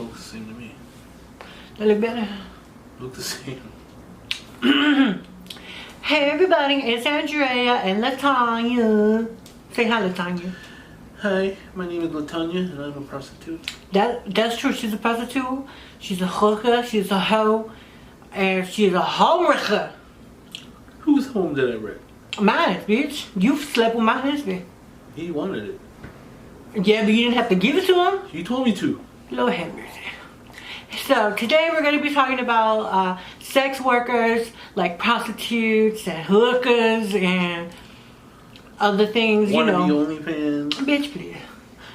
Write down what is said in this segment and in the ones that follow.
looks the same to me. They look better. Look the same. Hey everybody, it's Andrea and Latanya. Say hi, Latanya. Hi, my name is Latanya and I'm a prostitute. That's true. She's a prostitute. She's a hooker. She's a hoe. And she's a homewrecker. Whose home did I wreck? Mine, bitch. You slept with my husband. He wanted it. Yeah, but you didn't have to give it to him? He told me to. Lord have mercy. So today we're going to be talking about sex workers, like prostitutes and hookers and other things, you know. Wannabe OnlyFans. Bitch, please.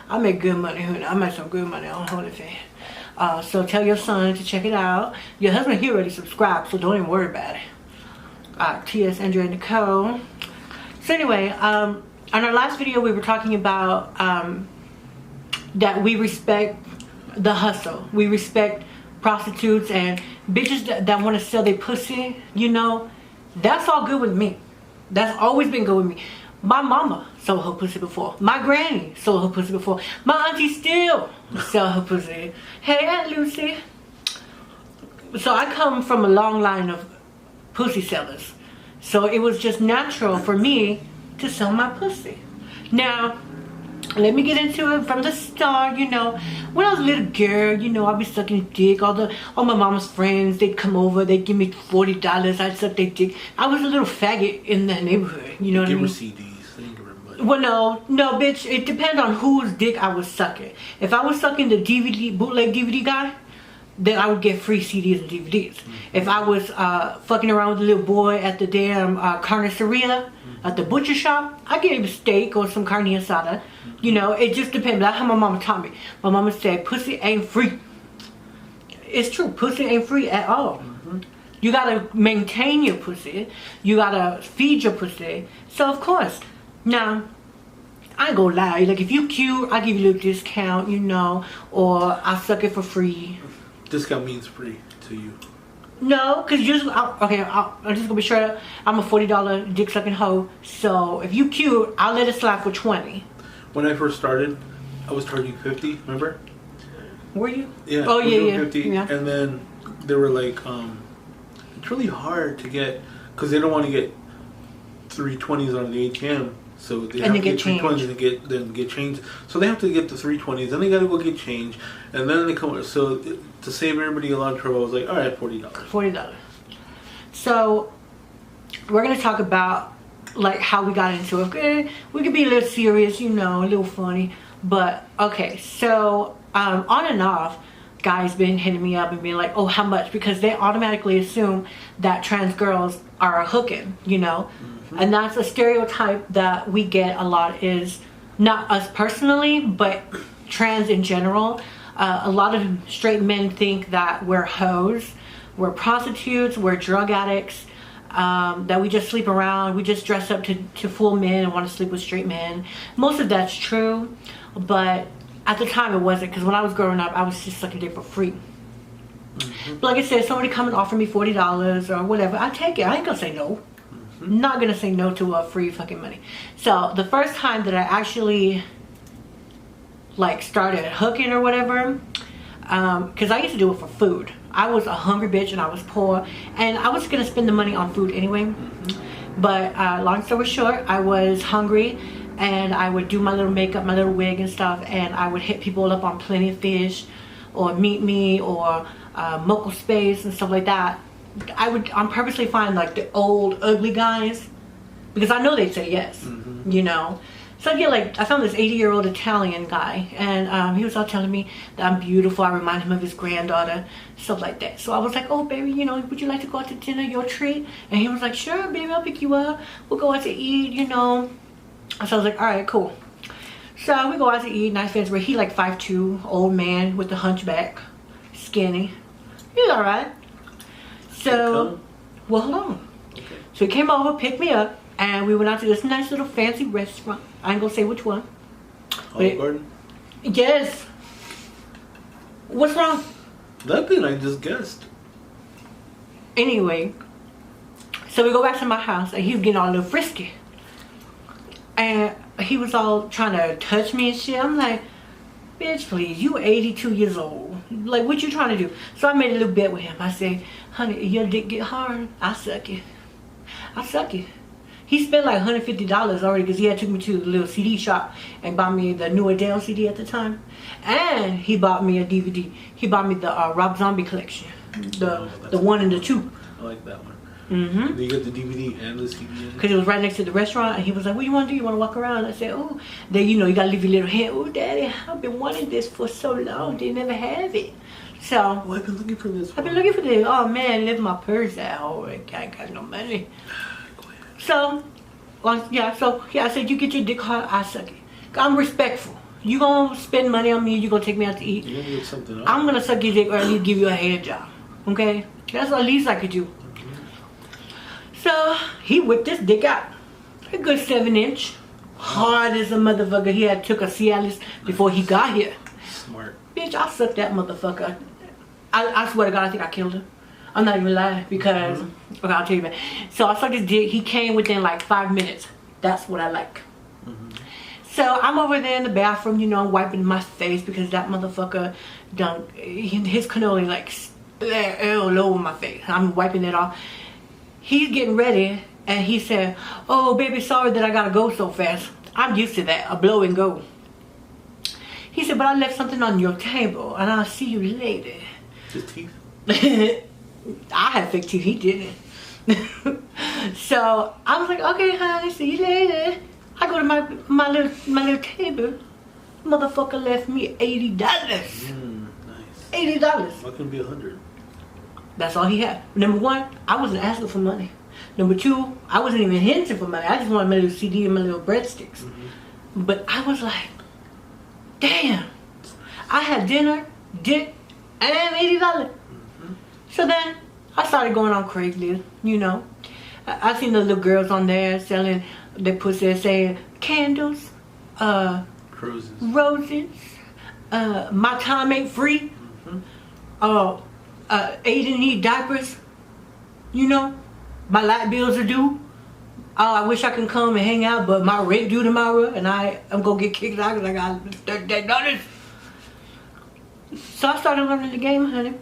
I make good money, honey. I make some good money on OnlyFans. So tell your son to check it out. Your husband, he already subscribed, so don't even worry about it. T.S. Andrea Nicole. So anyway, on our last video we were talking about that we respect the hustle. We respect prostitutes and bitches that want to sell their pussy, you know. That's all good with me. That's always been good with me. My mama sold her pussy before. My granny sold her pussy before. My auntie still sell her pussy. Hey, Aunt Lucy. So I come from a long line of pussy sellers. So it was just natural for me to sell my pussy. Now, let me get into it from the start. You know, when I was a little girl, you know, I'd be sucking dick. All my mama's friends, they'd come over, they'd give me $40, I'd suck their dick. I was a little faggot in the neighborhood, you know what I mean? Give her CDs, they ain't give her money. Well, no, bitch, it depends on whose dick I was sucking. If I was sucking the bootleg DVD guy, then I would get free CDs and DVDs. If I was fucking around with a little boy at the damn carniceria, at the butcher shop, I get him a steak or some carne asada. You know, it just depends. That's how my mama taught me. My mama said, pussy ain't free. It's true. Pussy ain't free at all. You gotta maintain your pussy. You gotta feed your pussy. So, of course. Now, I ain't gonna lie. Like, if you cute, I give you a little discount, you know, or I suck it for free. Discount means free to you. No, because usually, I'm just gonna be straight up. I'm a $40 dick sucking hoe. So if you cute, I'll let it slide for 20. When I first started, I was charging 50. Remember? Were you? Yeah. Oh yeah, 50. Yeah. And then they were like, it's really hard to get, because they don't want to get 320s on the ATM. So they have to get 320s and then get changed. So they have to get the 320s, then they gotta go get change, and then they come. So to save everybody a lot of trouble, I was like, all right, $40. $40. So we're gonna talk about like how we got into it. Okay, we could be a little serious, you know, a little funny, but okay. So on and off, guys been hitting me up and being like, oh, how much? Because they automatically assume that trans girls are hooking, you know. And that's a stereotype that we get a lot, is not us personally, but trans in general. A lot of straight men think that we're hoes, we're prostitutes, we're drug addicts, that we just sleep around, we just dress up to fool men and want to sleep with straight men. Most of that's true, but at the time it wasn't, because when I was growing up, I was just sucking dick for free. But like I said, somebody come and offer me $40 or whatever, I take it. I ain't gonna say no. Not gonna say no to free fucking money. So the first time that I actually like started hooking or whatever, because I used to do it for food. I was a hungry bitch and I was poor, and I was gonna spend the money on food anyway. But long story short, I was hungry and I would do my little makeup, my little wig and stuff, and I would hit people up on Plenty of Fish or Meet Me or Moco Space and stuff like that. I would purposely find like the old ugly guys, because I know they'd say yes, you know. So I get like, I found this 80-year-old Italian guy, and he was all telling me that I'm beautiful. I remind him of his granddaughter, stuff like that. So I was like, oh baby, you know, would you like to go out to dinner, your treat? And he was like, sure baby, I'll pick you up, we'll go out to eat, you know. So I was like, all right, cool. So we go out to eat, nice fancy, where he like 5'2", old man with the hunchback, skinny. He's all right. So, well, hold on. Okay. So he came over, picked me up, and we went out to this nice little fancy restaurant. I ain't gonna say which one. Olive Garden? Yes. What's wrong? Nothing, I just guessed. Anyway, so we go back to my house, and he was getting all a little frisky. And he was all trying to touch me and shit. I'm like, bitch, please, you 82 years old. Like, what you trying to do? So I made a little bet with him. I said, honey, if your dick get hard, I suck it. I suck it. He spent like $150 already because he had took me to the little CD shop and bought me the new Adele CD at the time. And he bought me a DVD. He bought me the Rob Zombie collection. The 1 and the 2. I like that one. Mm-hmm. You got the DVD and the CD. Because it was right next to the restaurant, and he was like, what do you want to do? You want to walk around? I said, oh, then you gotta leave your little hand. Oh, Daddy, I've been wanting this for so long. They never have it. So I've been looking for this. I've been looking for this. Oh man, left my purse at home. I ain't got no money. So I said, you get your dick hard, I suck it. I'm respectful. You gonna spend money on me, you gonna take me out to eat. You're gonna get something I'm gonna suck your dick or at least give you a hand job. Okay? That's the least I could do. So he whipped this dick out. A good 7-inch. Hard as a motherfucker. He had took a Cialis before he got here. Smart. Bitch, I sucked that motherfucker. I swear to God, I think I killed him. I'm not even lying because, okay, I'll tell you about it. So I sucked his dick. He came within like 5 minutes. That's what I like. So I'm over there in the bathroom, I'm wiping my face because that motherfucker done, his cannoli like all over my face. I'm wiping it off. He's getting ready and he said, oh baby, sorry that I gotta go so fast. I'm used to that, a blow and go. He said, but I left something on your table and I'll see you later. His teeth? I had fake teeth, he didn't. So I was like, okay honey, see you later. I go to my little table. Motherfucker left me $80. Nice. $80. Why couldn't it be 100? That's all he had. Number one, I wasn't asking for money. Number two, I wasn't even hinting for money. I just wanted my little CD and my little breadsticks. But I was like, damn. I had dinner, dick, and $80. So then I started going on Craigslist, I seen the little girls on there selling their pussy saying candles, roses, my time ain't free, Aiden need diapers, my light bills are due. Oh, I wish I can come and hang out, but my rent due tomorrow and I'm gonna get kicked out because I got $30. So I started learning the game, honey.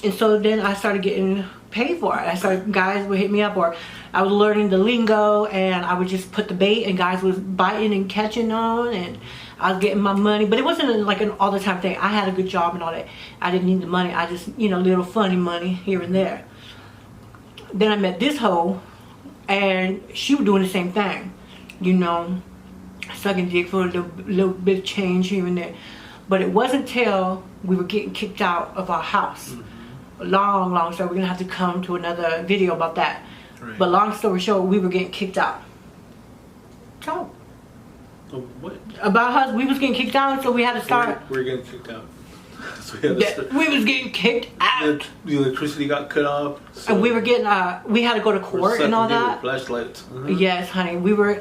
And so then I started getting paid for it. Guys would hit me up, or I was learning the lingo and I would just put the bait and guys was biting and catching on and I was getting my money. But it wasn't like an all the time thing. I had a good job and all that. I didn't need the money. I just, little funny money here and there. Then I met this hoe and she was doing the same thing. Sucking dick for a little bit of change here and there. But it wasn't till we were getting kicked out of our house. Long story. We're gonna have to come to another video about that. Right. But long story short, we were getting kicked out. So what? About us, we was getting kicked out, so we had to start. We were getting kicked out. So we was getting kicked out. The electricity got cut off. So and we were getting we had to go to court and all that. Flashlights. Yes, honey. We were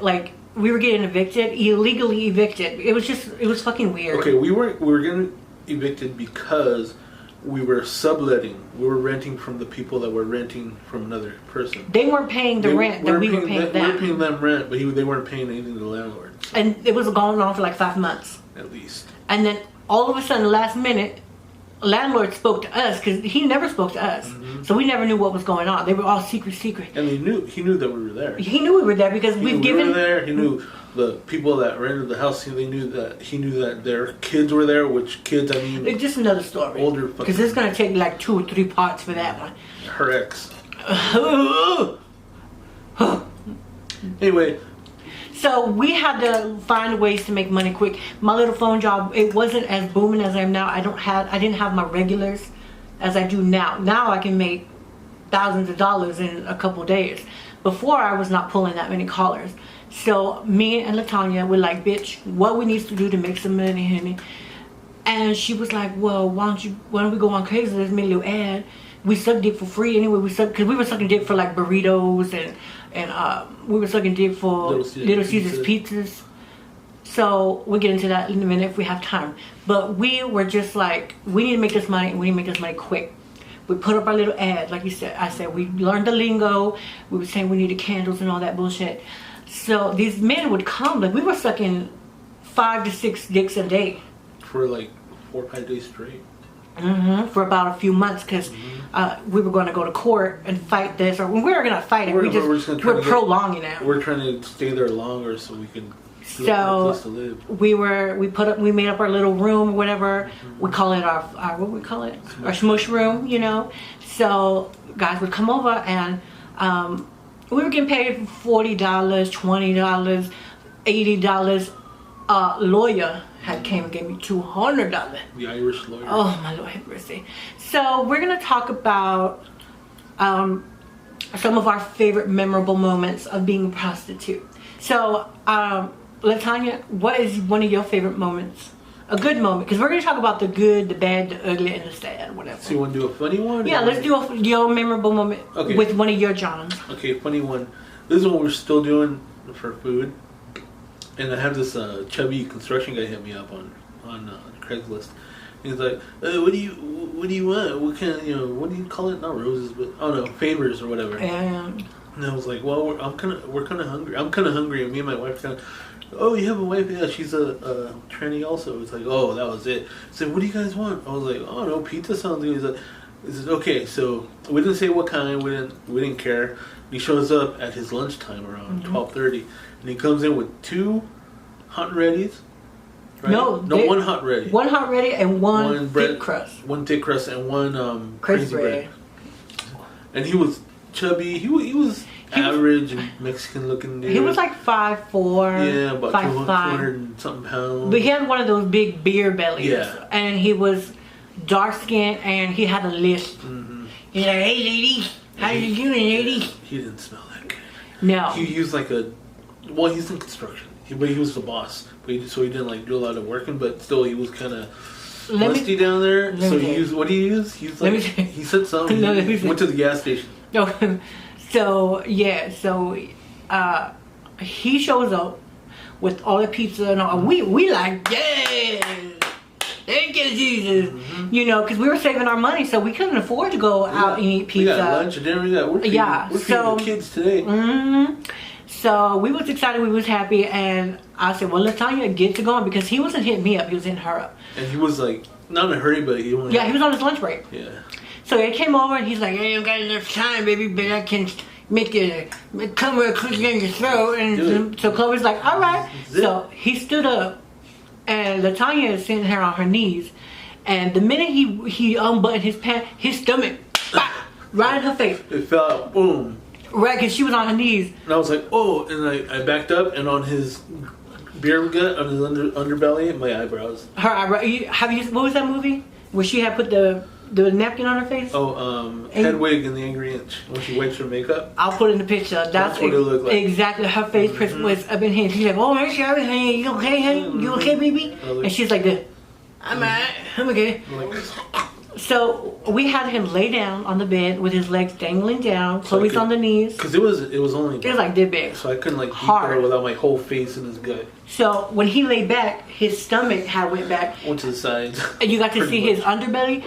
getting evicted, illegally evicted. It was fucking weird. Okay, we were getting evicted because we were subletting. We were renting from the people that were renting from another person. They weren't paying the rent that we were paying them. We were paying them rent, but they weren't paying anything to the landlord. So. And it was going on for like 5 months. At least. And then all of a sudden, last minute, landlord spoke to us because he never spoke to us. So we never knew what was going on. They were all secret. And he knew that we were there. He knew we were there because we were there. He knew the people that rented the house. He knew that their kids were there. Which kids? I mean, it's just another story. Older. Because it's gonna take like 2 or 3 parts for that one. Her ex. Anyway. So we had to find ways to make money quick. My little phone job, it wasn't as booming as I am now. I didn't have my regulars as I do now. Now I can make thousands of dollars in a couple days. Before I was not pulling that many callers. So me and LaTanya were like, bitch, what we need to do to make some money, honey? And she was like, well, why don't we go on Craigslist, make a little ad. We suck dick for free anyway. Because we were sucking dick for like burritos and we were sucking dick for Little Caesars pizzas. So we'll get into that in a minute if we have time. But we were just like, we need to make this money and we need to make this money quick. We put up our little ad, like you said. I said we learned the lingo. We were saying we needed candles and all that bullshit. So these men would come, like we were sucking 5 to 6 dicks a day. For like 4 or 5 days straight. for about a few months because we were going to go to court and fight this, or we were going to fight it. We're prolonging it. We're trying to stay there longer so we can. So we made up our little room, or whatever we call it, our what we call it, our smush room, you know. So guys would come over and we were getting paid $40, $20, $80. Lawyer had came and gave me $200. The Irish lawyer. Oh my Lord have mercy. So we're gonna talk about some of our favorite memorable moments of being a prostitute. So Latanya, what is one of your favorite moments? A good moment, because we're going to talk about the good, the bad, the ugly, and the sad, whatever. So you want to do a funny one? Yeah, let's do your memorable moment with one of your Johns. Okay, funny one. This is what we're still doing for food. And I have this chubby construction guy hit me up on Craigslist. He's like, what do you want? What kind of, what do you call it? Not roses, but favors or whatever. And I was like, well, we're kind of hungry. I'm kind of hungry, and me and my wife kind of. Oh, you have a wife? Yeah, she's a tranny also. It's like, oh, that was it. I said, what do you guys want? I was like, oh no, pizza sounds good. He said, okay, so we didn't say what kind. We didn't care. And he shows up at his lunchtime around 12:30, and he comes in with 2 hot and readies. Right? No, one hot ready. One hot ready and one thick crust. One thick crust and one crazy bread. And he was chubby. He was average and Mexican looking dude. He was like 5'4". Yeah, about 200 and something pounds. But he had one of those big beer bellies. Yeah. And he was dark skinned and he had a lisp. He's like, hey lady, how you doing, lady? He didn't smell that good. No. He was like he's in construction. But he was the boss. So he didn't like do a lot of working, but still he was kind of musty down there. So he used, what do you use? He said something. He went to the gas station. No. So yeah, he shows up with all the pizza and all. We like, yeah, thank you Jesus, you know, because we were saving our money, so we couldn't afford to go out and eat pizza. We got lunch and dinner. We're feeding the kids today. So we was excited, we was happy, and I said, well, Latanya, get to going, because he wasn't hitting me up, he was hitting her up. And he was like, not in a hurry, but he was on his lunch break. Yeah. So he came over and he's like, hey, I ain't got enough time, baby, but I can make you come real quick in your throat. And so Chloe's like, all right. So he stood up, and Latanya is sitting here on her knees, and the minute he unbuttoned his pants, his stomach, right in her face. It fell out, boom. Right, because she was on her knees. And I was like, oh, and I backed up, and on his beer gut, on his underbelly, my eyebrows. Her eyebrow. What was that movie where she had put the napkin on her face? Oh, Hedwig and the Angry Inch, when she wipes her makeup. I'll put in the picture. That's what it looked like. Exactly. Her face was up in here. She's like, oh, hey, Sherry, hey, you okay, honey? You okay, baby? And she's like, I'm alright. I'm okay. So we had him lay down on the bed with his legs dangling down. Chloe's on the knees. Because it was only. It was like this big. So I couldn't like beat her without my whole face in his gut. So when he lay back, his stomach went back. Went to the sides. And you got to see his underbelly.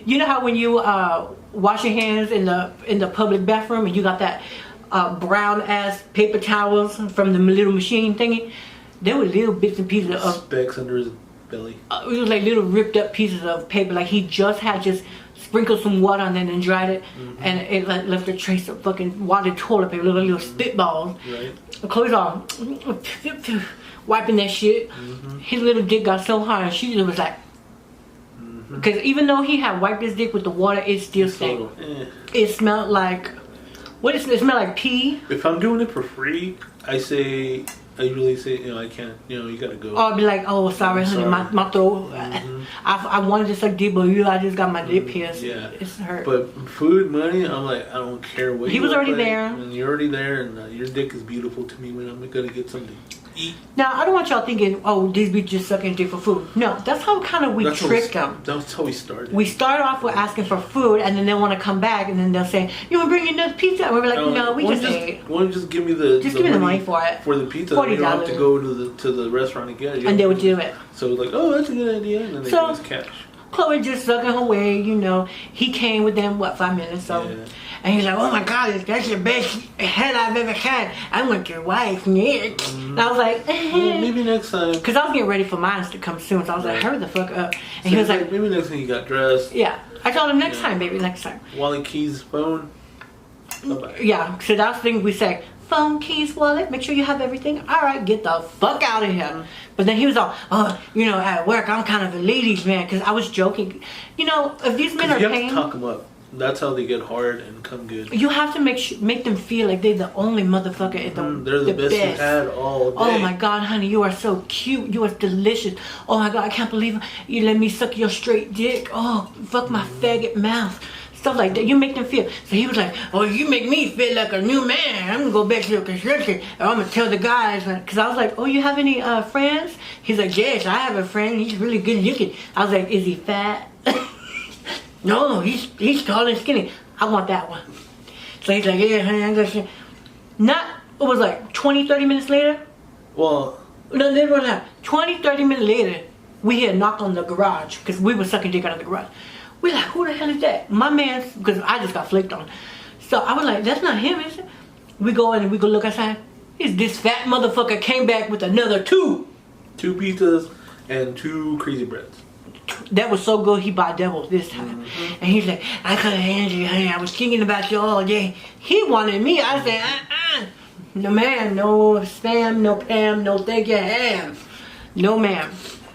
You know how when you wash your hands in the public bathroom and you got that brown ass paper towels from the little machine thingy? There were little bits and pieces of specks under his belly. It was like little ripped up pieces of paper, like he just sprinkled some water on it and dried it, and it left a trace of fucking water toilet paper, little spitballs. Right. Chloe's all wiping that shit. His little dick got so hard, she was like, because even though he had wiped his dick with the water, it still stank. It smelled like, what it smelled like pee. If I'm doing it for free, I usually say, I can't, you gotta go. Or I'll be like, oh, sorry, honey, my throat. I wanted to suck deep, but I just got my lip pierced. Yeah. It's hurt. But food, money, I'm like, I don't care what he was already there. And you're already there, and your dick is beautiful to me when I'm gonna get something to eat. Now, I don't want y'all thinking, oh, these bitches just sucking dick for food. No, that's how we tricked them. That's how we started. We start off with asking for food, and then they want to come back, and then they'll say, you want to bring another pizza? And we're like, no, we just ate. Why don't you just give me the money for it? For the pizza. $40. You don't have to go to the restaurant again. And they would do it. So like, oh, that's a good idea. And then they give us cash. Chloe just sucking her way, you know. He came within, what, 5 minutes, so. Yeah. And he's like, oh my God, that's the best head I've ever had. I want your wife, Nick. And I was like, well, maybe next time. Because I was getting ready for mine to come soon, so I was like, hurry the fuck up. And so he was like, maybe next time you got dressed. Yeah. I told him next time, baby, next time. Wallet, keys, phone. Bye-bye. Yeah, so that's the thing we say. Phone, keys, wallet, make sure you have everything. All right, get the fuck out of here. But then he was all, oh, you know, at work, I'm kind of a ladies' man. Because I was joking. You know, if these men are paying... You have to talk them up. That's how they get hard and come good. You have to make them feel like they're the only motherfucker. They're the best you've had all day. Oh my God, honey, you are so cute. You are delicious. Oh my God, I can't believe you let me suck your straight dick. Oh, fuck my faggot mouth. Stuff like that. You make them feel. So he was like, oh, you make me feel like a new man. I'm going to go back to the construction. And I'm going to tell the guys. Because I was like, oh, you have any friends? He's like, yes, I have a friend. He's really good looking. I was like, is he fat? No, he's tall and skinny. I want that one. So he's like, yeah, honey, I'm going to... Not, it was like 20, 30 minutes later. Well... No, they were like 20, 30 minutes later, we hear a knock on the garage. Because we were sucking dick out of the garage. We're like, who the hell is that? My man, because I just got flicked on. So I was like, that's not him, is it? We go in and we go look outside. This fat motherfucker came back with another 2 pizzas and 2 crazy breads. That was so good, he bought double this time. And he's like, I couldn't handle you, honey. I was thinking about you all day. He wanted me. I said, no ma'am, no spam, no Pam, no thank you, ham. No ma'am.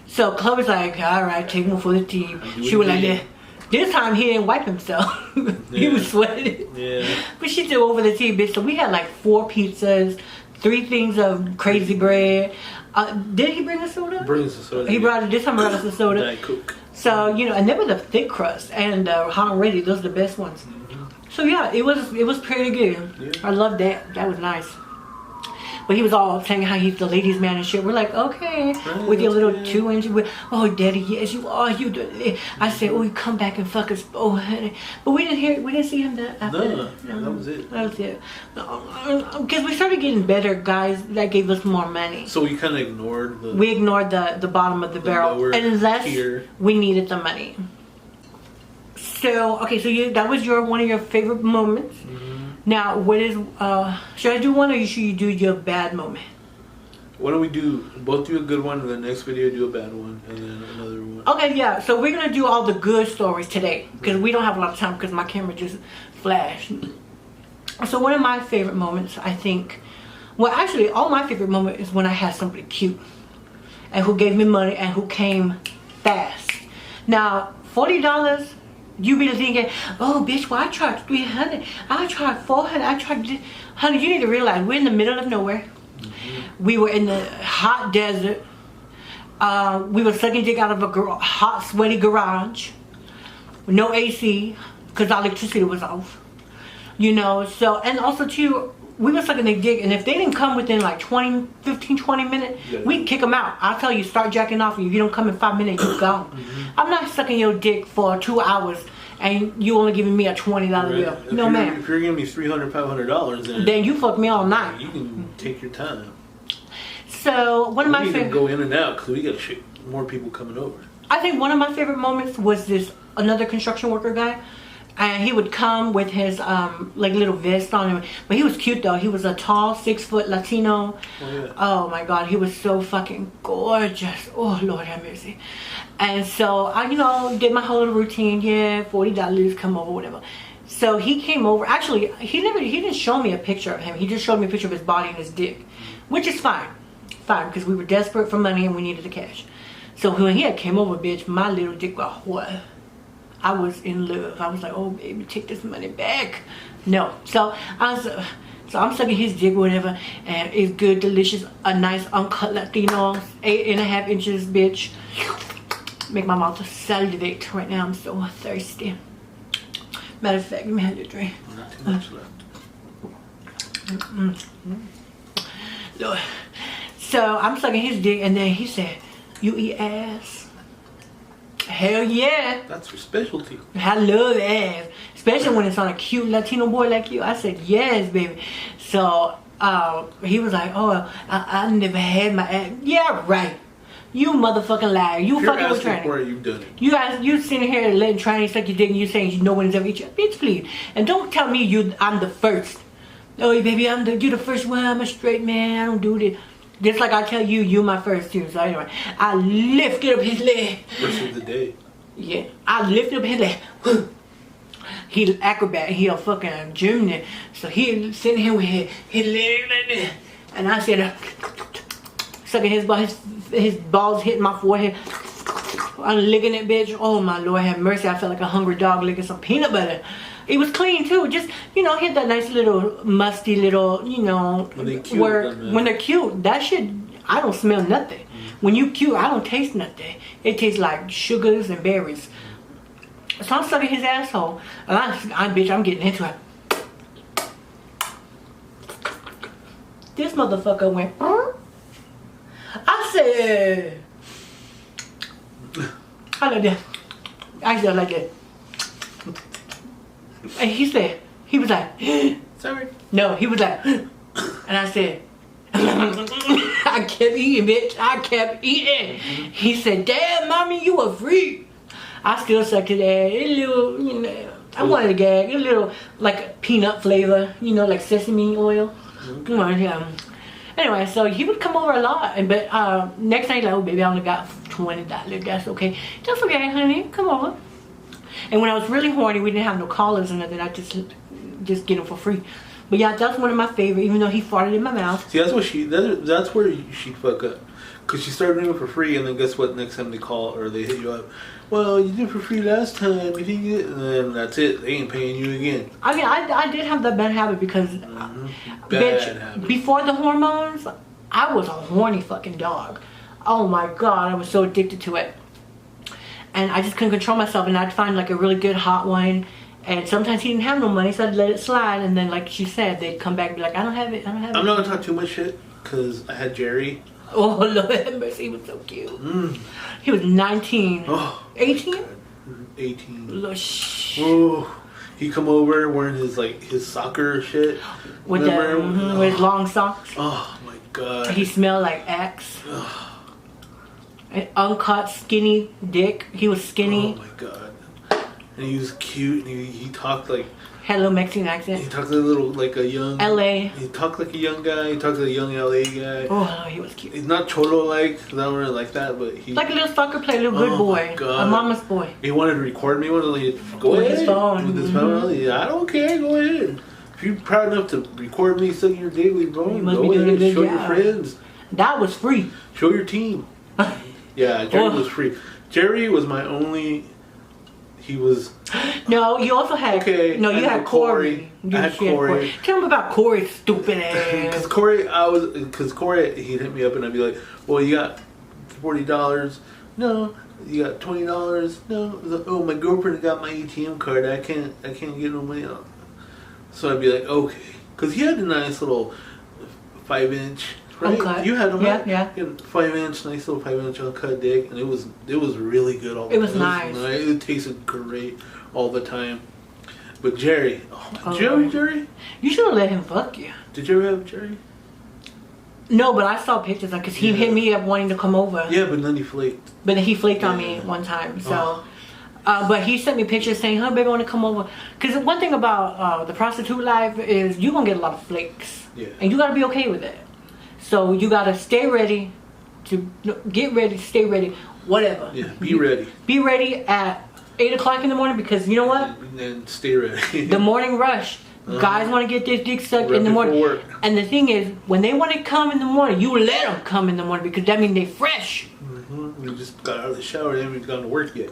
So Chloe's like, all right, take one for the team. She was like, yeah. This time he didn't wipe himself. He was sweating. Yeah. But she took over the tea, bitch. So we had like 4 pizzas, 3 things of crazy bread. Did he bring a soda? Brings a soda. He brought it. This time brought us a soda. Diet Coke. So you know, and they were the thick crust and hot and ready. Those are the best ones. So yeah, it was pretty good. Yeah. I loved that. That was nice. But he was all saying how he's the ladies' man and shit. We're like, okay, right, with your little 2-inch. Oh, daddy, yes, you are. You do. I said, oh, you come back and fuck us. Oh, honey. But we didn't see him after that. No, that was it. That was it. Because we started getting better guys that gave us more money. So we kind of ignored the... We ignored the bottom of the barrel. Unless we needed the money. So, okay, so that was one of your favorite moments. Now, what is, should I do one or should you do your bad moment? Why don't we both do a good one and the next video do a bad one and then another one. Okay, yeah, so we're going to do all the good stories today because we don't have a lot of time because my camera just flashed. So one of my favorite moments, I think, well actually all my favorite moment is when I had somebody cute and who gave me money and who came fast. Now, $40, you be thinking, oh bitch, well I charged $300, I charged $400, I charged, honey, you need to realize we're in the middle of nowhere. We were in the hot desert. We were sucking dick out of a hot, sweaty garage. No AC, because our electricity was off. You know, so, and also too, we were sucking their dick, and if they didn't come within like 15, 20 minutes, we'd kick them out. I'll tell you, start jacking off, and if you don't come in 5 minutes, you're gone. I'm not sucking your dick for 2 hours, and you only giving me a $20 bill. No, ma'am. If you're giving me $300, $500, then you fuck me all night. You can take your time. So, one of my favorite... go in and out, because we got more people coming over. I think one of my favorite moments was another construction worker guy. And he would come with his like little vest on him, but he was cute though. He was a tall 6-foot Latino. Oh, yeah. Oh my God, he was so fucking gorgeous. Oh Lord have mercy. And so I, you know, did my whole little routine. Yeah, $40, come over, whatever. So he came over. Actually, he didn't show me a picture of him. He just showed me a picture of his body and his dick, which is fine, because we were desperate for money and we needed the cash. So when he had came over, bitch, my little dick was what? I was in love. I was like, oh baby, take this money back. No. So I'm sucking his dick, whatever, and it's good, delicious, a nice uncut Latino, 8.5 inches, bitch. Make my mouth salivate right now. I'm so thirsty. Matter of fact, let me have your drink. Not too much left. So I'm sucking his dick, and then he said, you eat ass? Hell yeah. That's your specialty. I love ass. Especially when it's on a cute Latino boy like you. I said, yes, baby. So, he was like, oh, I never had my ass. Yeah, right. You motherfucking liar. You if fucking with tranny. tranny. For it, you've done it. You guys, you sitting here letting tranny suck your dick and you saying no one's ever eat you. Bitch, please. And don't tell me I'm the first. Oh, baby, you're the first one. I'm a straight man. I don't do this. Just like I tell you, you my first too. So anyway, I lifted up his leg. First of the day. Yeah, I lifted up his leg. He an acrobat. He a fucking gymnast. So he sitting here with his leg like this. And I said, sucking his balls hitting my forehead. I'm licking it, bitch. Oh my Lord, have mercy. I felt like a hungry dog licking some peanut butter. It was clean too. Just, he had that nice little musty little, when they're cute, when they're cute, that shit, I don't smell nothing. When you cute, I don't taste nothing. It tastes like sugars and berries. So I'm sucking his asshole. And I'm getting into it. This motherfucker went, I said, I like that. I said like that. And he was like, sorry. No, he was like, and I said, I kept eating, bitch. I kept eating. He said, damn, mommy, you a freak. I still sucked it ass. A little, I wanted to gag. A little, like peanut flavor, like sesame oil. Come on, yeah. Anyway, so he would come over a lot. But next night, like, oh, baby, I only got $20. That's okay. That's okay, honey. Come over. And when I was really horny, we didn't have no collars or nothing. I just get them for free. But yeah, that's one of my favorite, even though he farted in my mouth. See, that's where she fuck up. Because she started doing it for free, and then guess what? Next time they call or they hit you up, well, you did it for free last time. You didn't get it, and then that's it. They ain't paying you again. I mean, I did have that bad habit because, bitch, habit. Before the hormones, I was a horny fucking dog. Oh my God, I was so addicted to it. And I just couldn't control myself, and I'd find like a really good hot one. And sometimes he didn't have no money, so I'd let it slide. And then, like she said, they'd come back and be like, I don't have it. I'm not gonna talk too much shit because I had Jerry. Oh, Lord have mercy, he was so cute. He was 19. Oh, 18? 18. Oh, he come over wearing his soccer shit. With his long socks. Oh my God. He smelled like Axe. An uncut, skinny dick. He was skinny. Oh my God. And he was cute, and he talked like... Had a little Mexican accent. He talked like a young... L.A. He talked like a young guy. He talked like a young L.A. guy. Oh, he was cute. He's not Cholo-like, because I don't really like that, but he... Like a little soccer player, a little good boy. My God. A mama's boy. He wanted to record me. Go ahead. With his phone. With his phone. Yeah, I don't care. Go ahead. If you're proud enough to record me sucking your dick with your phone, you must be doing a good show job. your friends. That was free. Show your team. Yeah, Jerry was free. Jerry was my only... He was... No, you also had... Okay. No, you had Corey. I had Corey. Tell him about Corey's stupid ass. Because Corey, he'd hit me up and I'd be like, well, you got $40. No. You got $20. No. Oh, my girlfriend got my ATM card. I can't get no money out. So I'd be like, okay. Because he had a nice little 5-inch... Right? Uncut. You had him, yeah, right? Yeah. He had 5-inch, nice little 5-inch uncut dick, and it was really good all the time. It was nice. It tasted great all the time. But Jerry, did you have Jerry? You should have let him fuck you. Did you ever have Jerry? No, but I saw pictures because he hit me up wanting to come over. Yeah, but then he flaked. But he flaked on me one time, so. But he sent me pictures saying, "Huh, baby, I want to come over." Because one thing about the prostitute life is you gonna get a lot of flakes, and you gotta be okay with it. So you gotta stay ready get ready, stay ready, whatever. Yeah, be ready. Be ready at 8 o'clock in the morning because you know what? And stay ready. The morning rush. Guys want to get their dick sucked in the morning. Work. And the thing is, when they want to come in the morning, you let them come in the morning because that means they fresh. We just got out of the shower and haven't gone to work yet.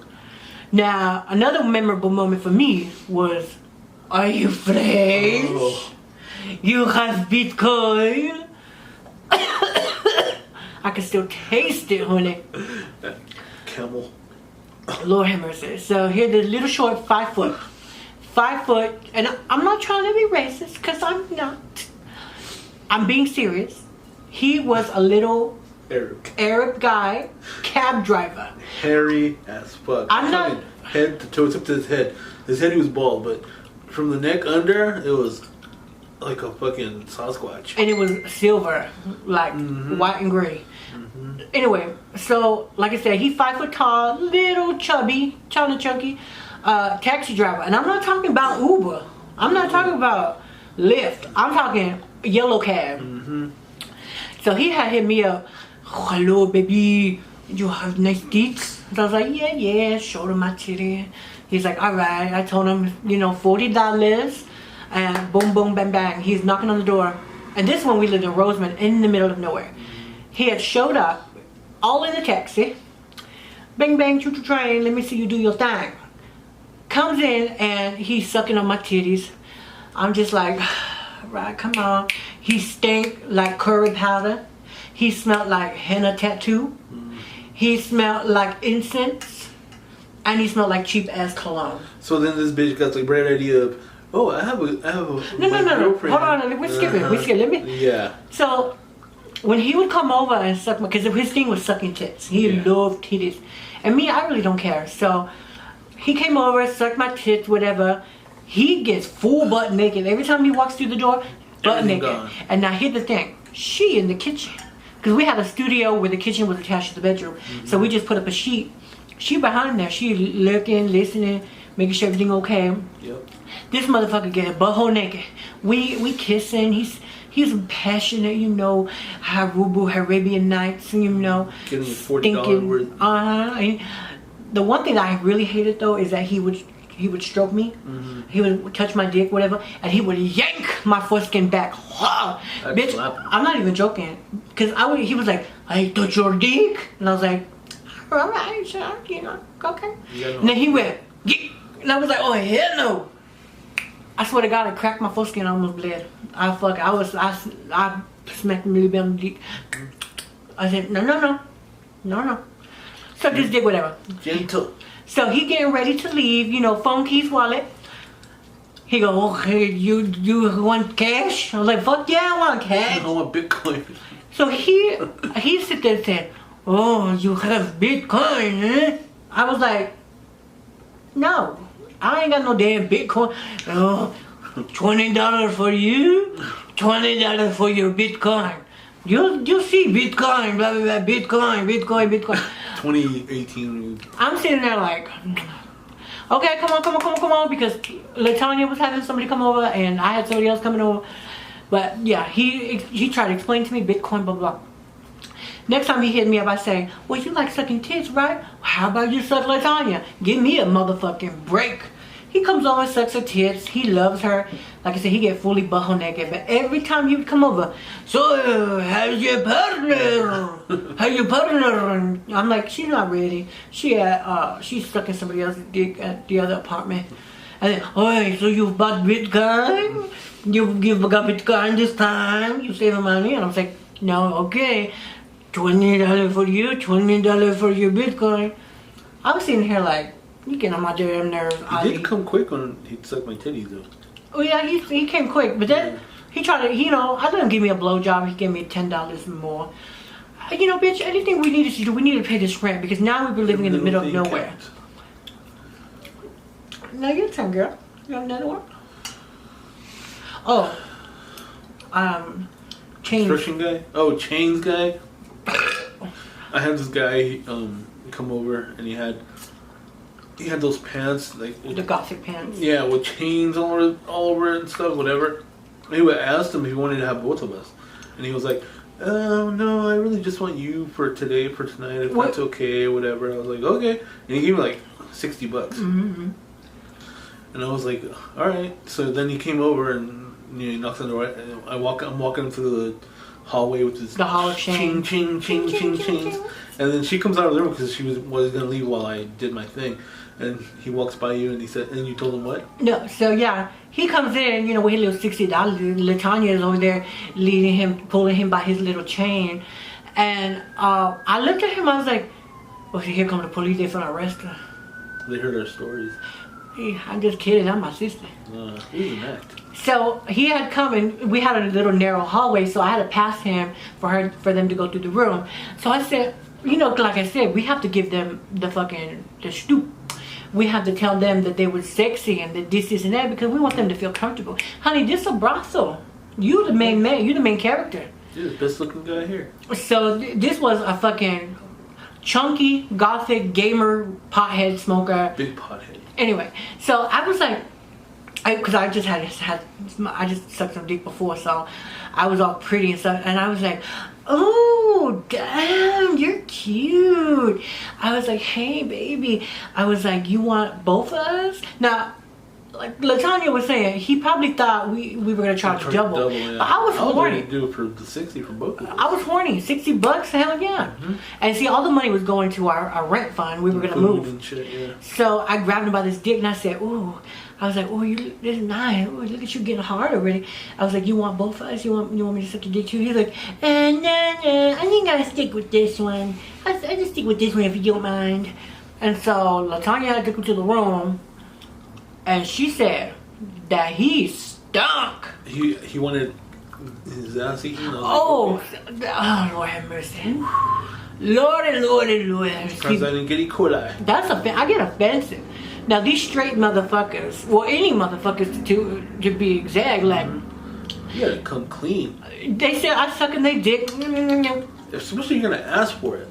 Now, another memorable moment for me was, are you fresh? Oh. You have Bitcoin? I can still taste it, honey. Camel. Lord have mercy. So here's this little short 5 foot. 5 foot, and I'm not trying to be racist because I'm not. I'm being serious. He was a little Arab guy, cab driver. Hairy as fuck. I'm not. Head to toe, up to his head. His head, he was bald, but from the neck under, it was like a fucking Sasquatch. And it was silver, like white and gray. Anyway, so like I said, he's 5 foot tall, little chubby, chunky, taxi driver. And I'm not talking about Uber. I'm not talking about Lyft. I'm talking yellow cab. Mm-hmm. So he had hit me up. Oh, hello, baby. You have nice teeth. So I was like, yeah. Showed him my titty. He's like, all right. I told him, $40. And boom, boom, bang, bang. He's knocking on the door. And this one, we lived in Roseman, in the middle of nowhere. He had showed up, all in the taxi. Bang, bang, choo-choo train. Let me see you do your thing. Comes in, and he's sucking on my titties. I'm just like, right, come on. He stank like curry powder. He smelled like henna tattoo. He smelled like incense. And he smelled like cheap ass cologne. So then this bitch got the bright idea of, oh, I have a No. Hold on, we're skipping. Let me. Yeah. So when he would come over and suck my, because his thing was sucking tits. He loved titties. And me, I really don't care. So he came over, sucked my tits, whatever. He gets full butt naked. Every time he walks through the door, butt naked. Gone. And now here's the thing. She in the kitchen. Because we had a studio where the kitchen was attached to the bedroom. Mm-hmm. So we just put up a sheet. She behind there. She looking, listening, making sure everything okay. Yep. This motherfucker getting butthole naked. We kissing. He's passionate, Harubu, Arabian Nights, Getting $40 worth. The one thing that I really hated though is that he would stroke me. Mm-hmm. He would touch my dick, whatever, and he would yank my foreskin back. Bitch, I'm not even joking. Cause he was like, I touch your dick, and I was like, all right, sure, okay. And then he went, and I was like, oh hell no. I swear to God, I cracked my foreskin, I almost bled. I smacked him really bad on the dick. I said, no. Suck this dick, whatever. Gentle. So he getting ready to leave, phone, keys, wallet. He go, okay, you want cash? I was like, fuck yeah, I want cash. I want Bitcoin. So he sit there and said, oh, you have Bitcoin, eh? I was like, no. I ain't got no damn Bitcoin. Oh, $20 for you, $20 for your Bitcoin. You see Bitcoin, blah, blah, blah, Bitcoin. 2018. I'm sitting there like, okay, come on, because LaTanya was having somebody come over and I had somebody else coming over. But yeah, he tried to explain to me Bitcoin, blah, blah. Next time he hit me up, I say, well, you like sucking tits, right? How about you suck LaTanya? Give me a motherfucking break. He comes over, sucks her tits. He loves her. Like I said, he get fully butthole naked. But every time he would come over, so how's your partner? And I'm like, she's not ready. She's sucking somebody else's dick at the other apartment. And then, oh, so you bought Bitcoin? You got Bitcoin this time? You saving money? And I was like, no, okay. $20 for you, $20 for your Bitcoin. I was sitting here like, you getting on my damn nerves. He did come quick when he sucked my titties though. Oh yeah, he came quick, but then he tried to, I let him give me a blowjob. He gave me $10 more. Bitch, anything we needed to do, we needed to pay this rent because now we've been living in the middle of nowhere. Now your turn, girl. You have another one? Oh, chains. Crushing guy? Oh, chains guy. I had this guy come over and he had those pants like the gothic pants. Yeah, with chains all over it and stuff, whatever. Anyway, I asked him if he wanted to have both of us, and he was like, "Oh no, I really just want you for today, for tonight, if that's okay, whatever." I was like, "Okay," and he gave me like $60. Mm-hmm. And I was like, "All right." So then he came over and he knocks on the door. I'm walking through the hallway with this the hall of shame, ching, and then she comes out of the room because she was gonna leave while I did my thing. And he walks by you and he said, and you told him what? No, so yeah, he comes in, with his little $60. LaTanya is over there leading him, pulling him by his little chain. And I looked at him, I was like, well, here come the police, they're gonna arrest her. They heard our stories. Hey, I'm just kidding, I'm my sister. Who's an act? So he had come and we had a little narrow hallway, so I had to pass him for them to go through the room. So I said, like I said, we have to give them the stoop. We have to tell them that they were sexy and that this and that because we want them to feel comfortable. Honey, this is a brothel. You the main man. You the main character. You're the best looking guy here. So this was a fucking chunky, gothic, gamer, pothead smoker. Big pothead. Anyway, so I was like, because I just I just sucked some dick before, so I was all pretty and stuff, and I was like, oh damn, you're cute. I was like, hey baby, I was like, you want both of us? Now, like LaTanya was saying, he probably thought we were gonna charge double. Yeah. But I was horny. Do it for the 60 for both of us. I was horny. $60, hell yeah. And see, all the money was going to our rent fund. We were gonna move. And shit, yeah. So I grabbed him by this dick and I said, ooh. I was like, oh, this is nice. Ooh, look at you getting hard already. I was like, you want both of us? You want me to suck your dick too? He's like, no, I think I gotta stick with this one. I just stick with this one if you don't mind. And so LaTanya took him to the room. And she said that he stunk. He wanted his ass eaten. Oh, Lord have mercy. Lordy. Surprised I didn't get E. coli. I get offensive. Now these straight motherfuckers, well, any motherfuckers to be exact, like you gotta come clean. They said I sucking their dick. Especially you're gonna ask for it.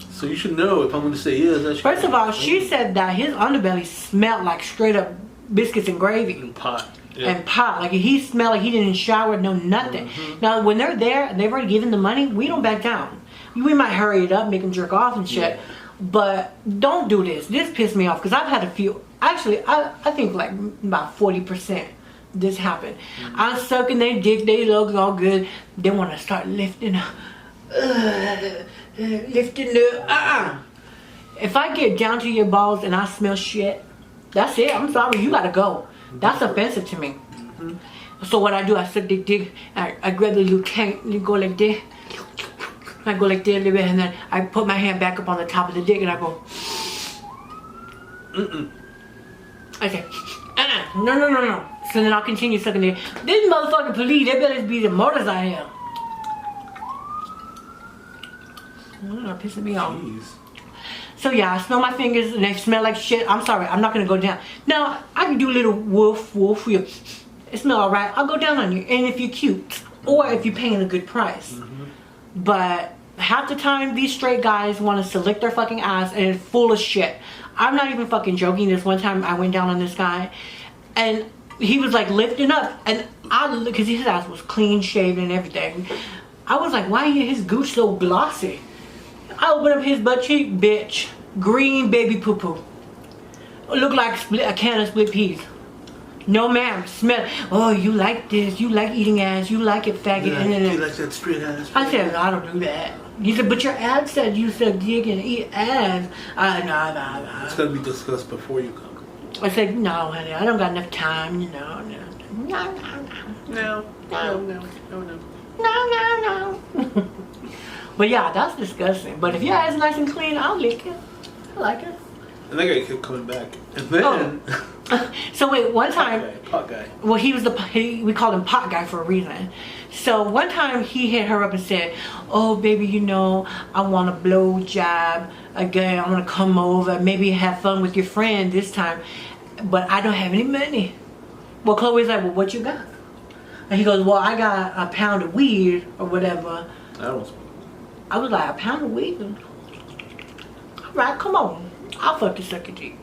So you should know if I'm gonna say yes. That's First of all, she said that his underbelly smelled like straight up biscuits and gravy. And pot. Yeah. And pot. Like he smelled like he didn't shower, no nothing. Now when they're there and they've already given the money, we don't back down. We might hurry it up, make them jerk off and shit. Yeah. But don't do this. This pissed me off because I've had a few. Actually, I think like about 40% this happened. I'm sucking their dick. They look all good. They want to start lifting up. Lifting up. If I get down to your balls and I smell shit, that's it. I'm sorry. You gotta go. That's offensive to me. So what I do, I suck the dick. I grab the little tank. You go like this. I go like this a little bit, and then I put my hand back up on the top of the dick, and I go. I say, no. So then I'll continue sucking it. This motherfucking police, they better be the murders I am. They're pissing me off. Jeez. So yeah, I smell my fingers and they smell like shit. I'm sorry, I'm not gonna go down. Now, I can do a little woof. It smell alright. I'll go down on you. And if you're cute, or if you're paying a good price. But half the time, these straight guys want us to lick their fucking ass and it's full of shit. I'm not even fucking joking. This one time I went down on this guy and he was like lifting up and because his ass was clean shaven and everything. I was like, why is his gooch so glossy? I opened up his butt cheek, bitch. Green baby poo poo. Looked like a can of split peas. No ma'am, smell. Oh, you like this? You like eating ass? You like it, faggot? Yeah, you like that straight ass? I said, no, I don't do that. He said, but your ad said you said dig and eat ass. No. It's gonna be discussed before you come. I said, no, honey, I don't got enough time. No. But yeah, that's disgusting. But if your ass is nice and clean, I'll lick it. I like it. And that guy kept coming back. And then... So wait, one time... Pot guy. Well, he was we called him pot guy for a reason. So one time he hit her up and said, oh baby, you know, I want a blow job again. I want to come over, maybe have fun with your friend this time. But I don't have any money. Well, Chloe's like, well, what you got? And he goes, well, I got a pound of weed or whatever. I was like, a pound of weed? All right, come on. I'll fuck you, suck your dick.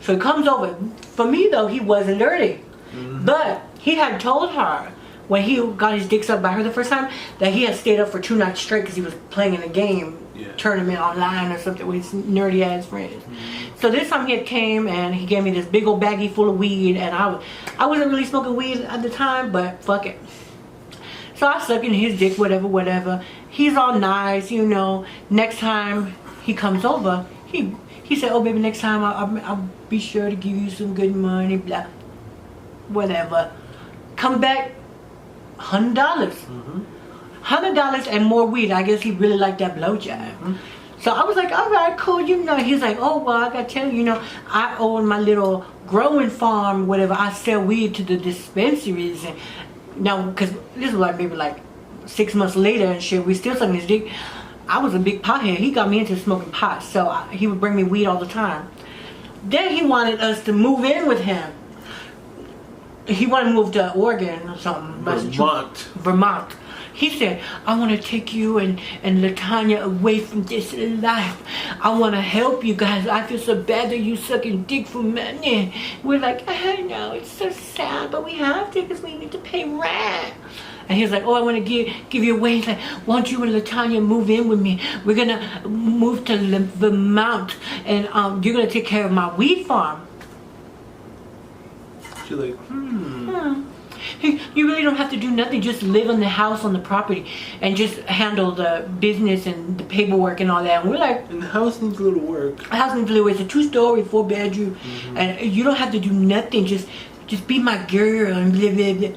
So he comes over. For me, though, he wasn't dirty. But he had told her when he got his dick sucked by her the first time that he had stayed up for 2 nights straight because he was playing in a game tournament online or something with his nerdy ass friends. So this time he had came and he gave me this big old baggie full of weed, and I wasn't really smoking weed at the time, but fuck it. So I suck in his dick, whatever. He's all nice, you know. Next time he comes over, he said, oh baby, next time I'll be sure to give you some good money, blah, whatever. Come back, $100. $100 and more weed. I guess he really liked that blowjob. So I was like, all right, cool, you know. He's like, oh, well, I gotta tell you, you know, I own my little growing farm, whatever. I sell weed to the dispensaries. And now, because this was like maybe like 6 months later and shit, we still sucking his dick. I was a big pothead. He got me into smoking pot, so he would bring me weed all the time. Then he wanted us to move in with him. He wanted to move to Oregon or something. Vermont. Vermont. He said, I want to take you and LaTanya away from this life. I want to help you guys. I feel so bad that you sucking dick for money. We're like, I know, it's so sad, but we have to because we need to pay rent. And he's like, oh, I want to give you away. He's like, why don't you and LaTanya move in with me? We're going to move to Vermont, and you're going to take care of my weed farm. She's like, You really don't have to do nothing. Just live in the house, on the property, and just handle the business and the paperwork and all that. And we're like, and the house needs a little work. The house needs a little work. It's a 2-story, 4-bedroom, and you don't have to do nothing. Just be my girl and blah, blah, blah.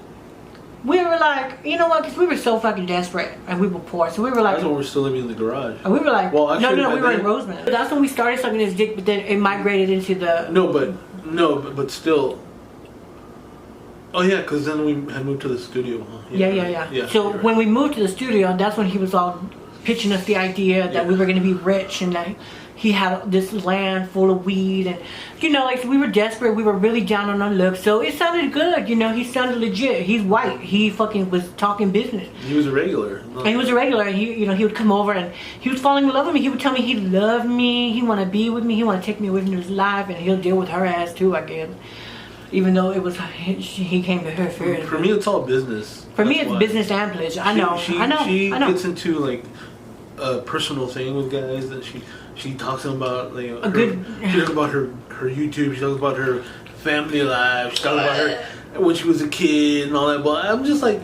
We were like, you know what? Because we were so fucking desperate and we were poor, so we were like, that's when we're still living in the garage. And we were like, well, actually, no, we were in Roseman. That's when we started sucking his dick, but then it migrated into the. But still. Oh yeah, because then we had moved to the studio. Huh? Yeah. So when we moved to the studio, that's when he was all pitching us the idea that we were going to be rich and that he had this land full of weed, and like we were desperate. We were really down on our luck, so it sounded good. He sounded legit. He's white. He fucking was talking business. He was a regular. And he was a regular. And he would come over and he was falling in love with me. He would tell me he loved me. He wanted to be with me. He wanted to take me with him in his life, and he'll deal with her ass too, I guess. Even though it was he came to her first. For me, it's all business. For me, it's business and pleasure. I know. She gets into like a personal thing with guys that she talks about like she talks about her YouTube. She talks about her family life. She talks about her when she was a kid and all that. But I'm just like,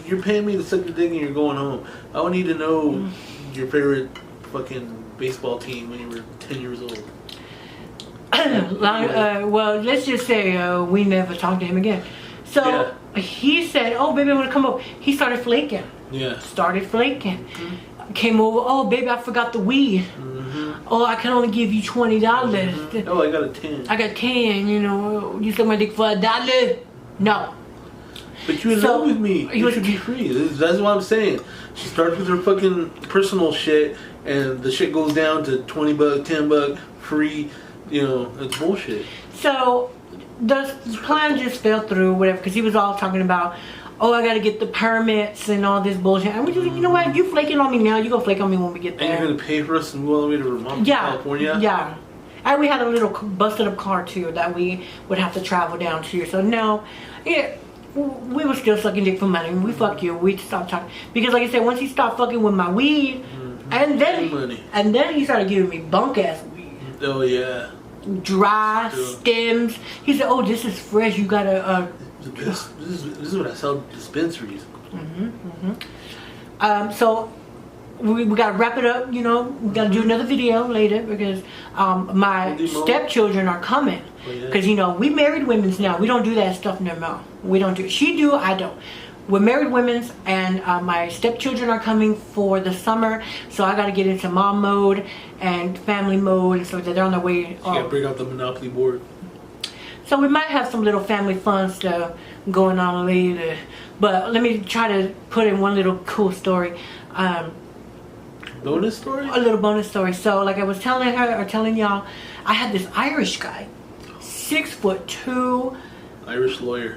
you're paying me to suck your dick and you're going home. I would need to know your favorite fucking baseball team when you were 10 years old. Well, let's just say we never talked to him again. So he said, oh, baby, I want to come over. He started flaking. Yeah. Started flaking. Came over, oh, baby, I forgot the weed. Oh, I can only give you $20. Oh, I got a 10. I got 10, you suck my dick for $1. No. But you're in love with me. You should be free. That's what I'm saying. She starts with her fucking personal shit, and the shit goes down to $20, $10, free. It's bullshit. So the plan just fell through, whatever, because he was all talking about, oh, I got to get the permits and all this bullshit. And we just, you know what? You flaking on me now, you gonna flake on me when we get there. And you're gonna pay for us and go all the way to Vermont, California. Yeah. And we had a little busted up car too that we would have to travel down to. So no, we were still sucking dick for money. We fuck you. We stopped talking because, like I said, once he stopped fucking with my weed, and then he started giving me bunk ass weed. Oh yeah. Dry stems. He said, "Oh, this is fresh. You gotta." This is what I sell at dispensaries. So we gotta wrap it up. We gotta do another video later because my stepchildren are coming. Because we married women's now. We don't do that stuff no more. We don't do. She do. I don't. We're married women's, and my stepchildren are coming for the summer, so I got to get into mom mode and family mode, and so that they're on their way. You got to bring out the Monopoly board. So we might have some little family fun stuff going on later, but let me try to put in one little cool story. Bonus story? A little bonus story. So, like I was telling her or telling y'all, I had this Irish guy, 6'2". Irish lawyer.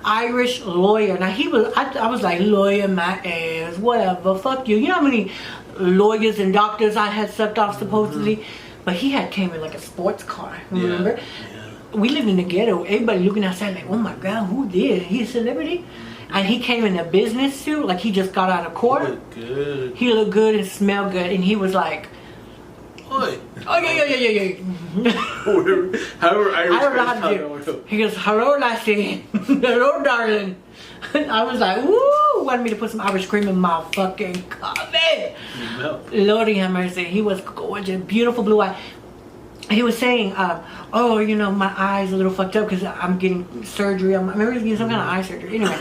Now he was, I was like, lawyer my ass, whatever, fuck you. You know how many lawyers and doctors I had sucked off supposedly? But he had came in like a sports car, remember? Yeah. We lived in the ghetto. Everybody looking outside like, oh my God, who did? He's a celebrity? And he came in a business suit, like he just got out of court. He looked good. He looked good and smelled good, and he was like, Oi. Oh, yeah. However Irish I don't know how to do. He goes, hello, lassie. Hello, darling. And I was like, woo, wanted me to put some Irish cream in my fucking coffee. Lordy have mercy. He was gorgeous, beautiful blue eye. He was saying, my eye's a little fucked up because I'm getting surgery. I'm getting some kind of eye surgery. Anyway,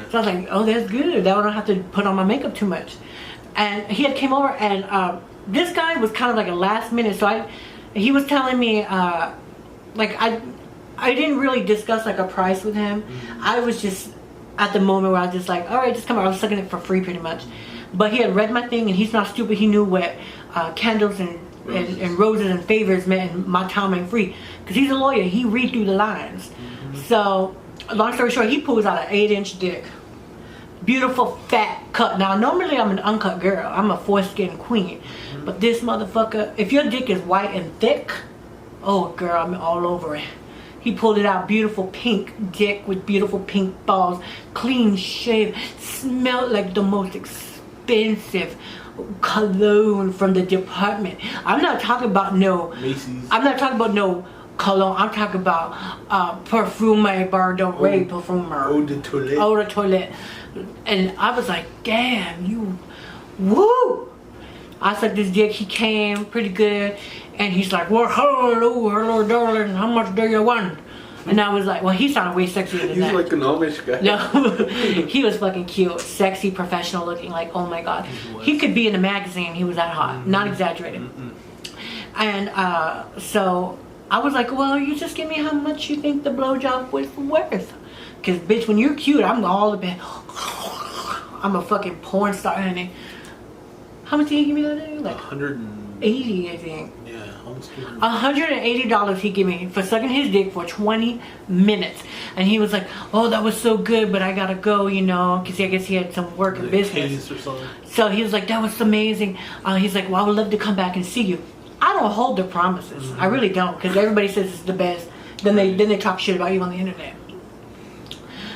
so I was like, oh, that's good. That way I don't have to put on my makeup too much. And he had came over, and this guy was kind of like a last minute. So he was telling me, I didn't really discuss like a price with him. I was just at the moment where I was just like, all right, just come on. I was sucking it for free pretty much. But he had read my thing, and he's not stupid. He knew what candles and roses and favors meant in my time ain't free, because he's a lawyer. He read through the lines. So long story short, he pulls out an 8-inch dick, beautiful fat cut. Now normally I'm an uncut girl. I'm a foreskin queen. But this motherfucker, if your dick is white and thick, oh girl, I'm all over it. He pulled it out, beautiful pink dick with beautiful pink balls, clean shave, smelled like the most expensive cologne from the department. I'm not talking about no Macy's. I'm not talking about no cologne. I'm talking about Perfume Bardo Perfumer. Eau de Toilette. And I was like, damn, you, woo! I sucked this dick. He came pretty good. And he's like, well, hello, darling. How much do you want? And I was like, well, he sounded way sexier than that. He's like an Amish guy. No, he was fucking cute, sexy, professional looking. Like, oh my God. He could be in a magazine. He was that hot. Not exaggerated. And so I was like, well, you just give me how much you think the blowjob was worth. Because, bitch, when you're cute, I'm all the bit. I'm a fucking porn star, honey. How much did he give me that day? Like 180, I think. Yeah, almost $180 he gave me for sucking his dick for 20 minutes. And he was like, oh, that was so good, but I gotta go, you know, because I guess he had some work and business. Or something. So he was like, that was amazing. He's like, well, I would love to come back and see you. I don't hold their promises. I really don't, because everybody says it's the best. Then they talk shit about you on the internet.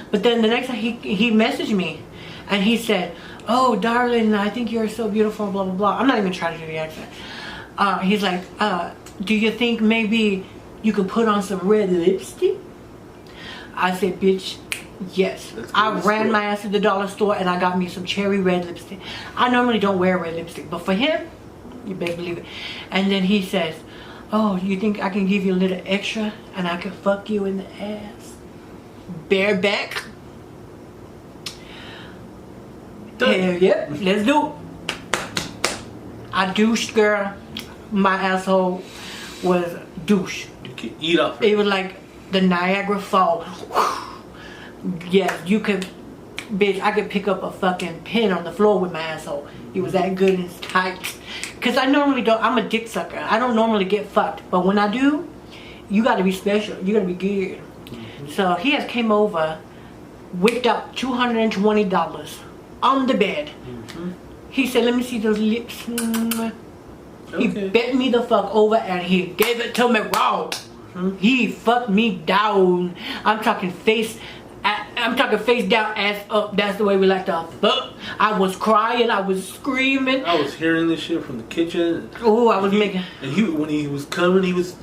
But then the next time he messaged me, and he said, oh, darling, I think you're so beautiful, blah, blah, blah. I'm not even trying to do the accent. He's like, do you think maybe you could put on some red lipstick? I said, bitch, yes. I ran my ass to the dollar store and I got me some cherry red lipstick. I normally don't wear red lipstick, but for him, you better believe it. And then he says, oh, you think I can give you a little extra and I can fuck you in the ass? Bareback? Hell yep, let's do it. I douched, girl. My asshole was douche. You can eat off it. It was like the Niagara Falls. Yes, you could, bitch, I could pick up a fucking pin on the floor with my asshole. It was that good and tight. Because I normally don't, I'm a dick sucker. I don't normally get fucked. But when I do, you gotta be special. You gotta be good. So he has came over, whipped out $220 on the bed. He said, let me see those lips. He bent me the fuck over and he gave it to me raw. He fucked me down. I'm talking face down, ass up. That's the way we like to fuck. I was crying, I was screaming. I was hearing this shit from the kitchen. Oh, I was making. And when he was coming, he was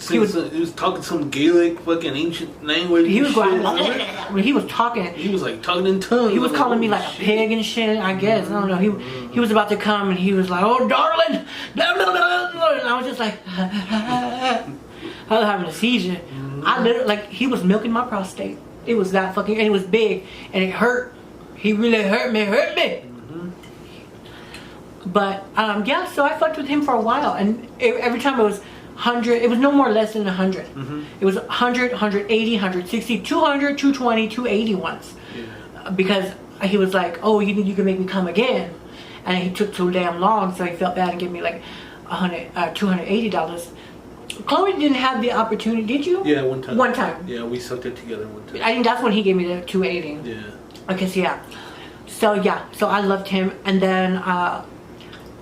talking some Gaelic fucking ancient language. He was going. When he was talking, he was like talking in tongues. He was calling me like a pig and shit. I guess I don't know. He was about to come and he was like, "Oh, darling," and I was just like, I was having a seizure. I literally, like, he was milking my prostate. It was that fucking, and it was big, and it hurt. He really hurt me. But yeah, so I fucked with him for a while, and every time it was 100, it was no more less than 100. It was 100, 180, 160, 200, 220, 280 once. Because he was like, oh, you can make me come again, and he took too damn long, so he felt bad and gave me like $280. Chloe didn't have the opportunity, did you? Yeah, one time. One time. Yeah, we sucked it together one time. I think that's when he gave me the 280. Yeah. Okay, so yeah. So I loved him, and then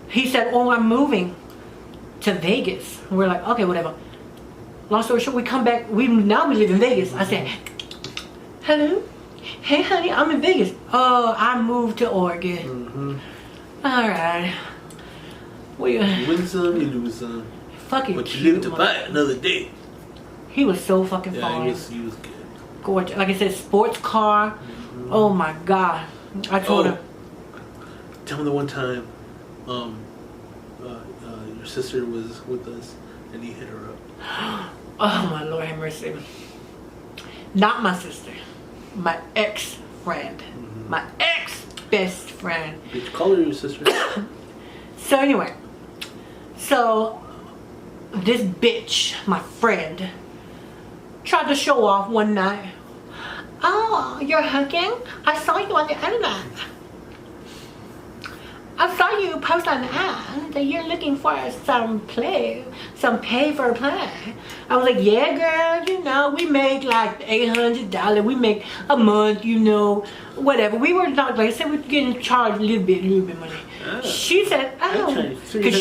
he said, oh, I'm moving to Vegas. And we're like, okay, whatever. Long story short, we come back, now we live in Vegas. I said, hello? Hey, honey, I'm in Vegas. Oh, I moved to Oregon. All right. You win some, you lose some. Fucking but you live to fight another day. He was so fucking fine. He was good. Gorgeous. Like I said, sports car. Oh my God. I told him. Tell me the one time your sister was with us and you hit her up. Oh my Lord have mercy. Not my sister. My ex-friend. My ex-best friend. Did you call her your sister? So anyway. So this bitch, my friend, tried to show off one night. Oh, you're hooking? I saw you on the internet. I saw you post on the ad that you're looking for some pay for play. I was like, yeah, girl, you know, no, we make like $800. We make a month, you know, whatever. We were not, like I said, we're getting charged a little bit money. She said, oh, because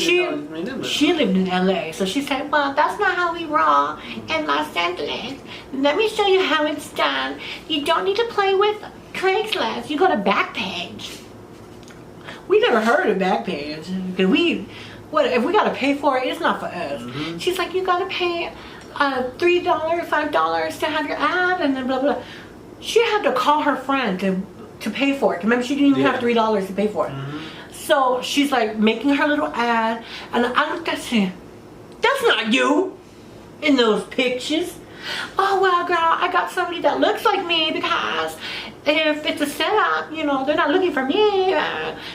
she lived in LA, so she said, well, that's not how we roll in Los Angeles. Let me show you how it's done. You don't need to play with Craigslist. You go to Backpage. We never heard of Backpage because if we gotta pay for it, it's not for us. She's like, you gotta pay $3, $5 to have your ad, and then blah blah. She had to call her friend to pay for it. Remember, she didn't even have $3 to pay for it. So she's like making her little ad, and I looked at her. That's not you in those pictures. Oh, well, girl, I got somebody that looks like me because if it's a setup, you know, they're not looking for me.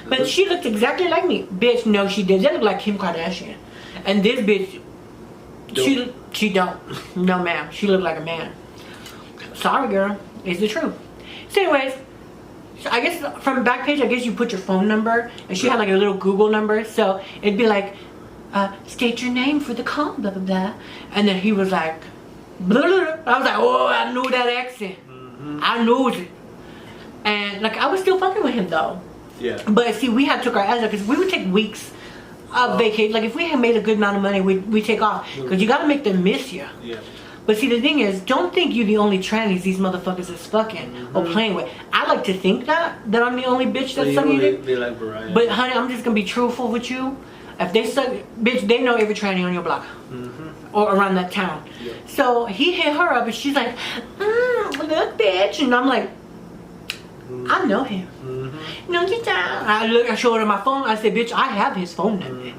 But she looked exactly like me. Bitch, no, she did. They look like Kim Kardashian. And this bitch, she don't. No, ma'am. She looked like a man. Sorry, girl. It's the truth. So anyways, I guess from Backpage, I guess you put your phone number. And she had like a little Google number. So it'd be like, state your name for the call, blah, blah, blah. And then he was like, blah, blah, blah. I was like, oh, I knew that accent. I knew it. And like, I was still fucking with him though. Yeah. But see, we had took our ass out because we would take weeks of vacation. Like if we had made a good amount of money, we take off because you got to make them miss you. Yeah. But see, the thing is, don't think you're the only trannies these motherfuckers is fucking or playing with. I like to think that I'm the only bitch that's sucking dick. They like variety. But honey, I'm just gonna be truthful with you. If they suck, bitch, they know every tranny on your block or around that town. Yeah. So he hit her up, and she's like, "Look, bitch," and I'm like, "I know him." No, get down. I showed her my phone. I said, "Bitch, I have his phone number."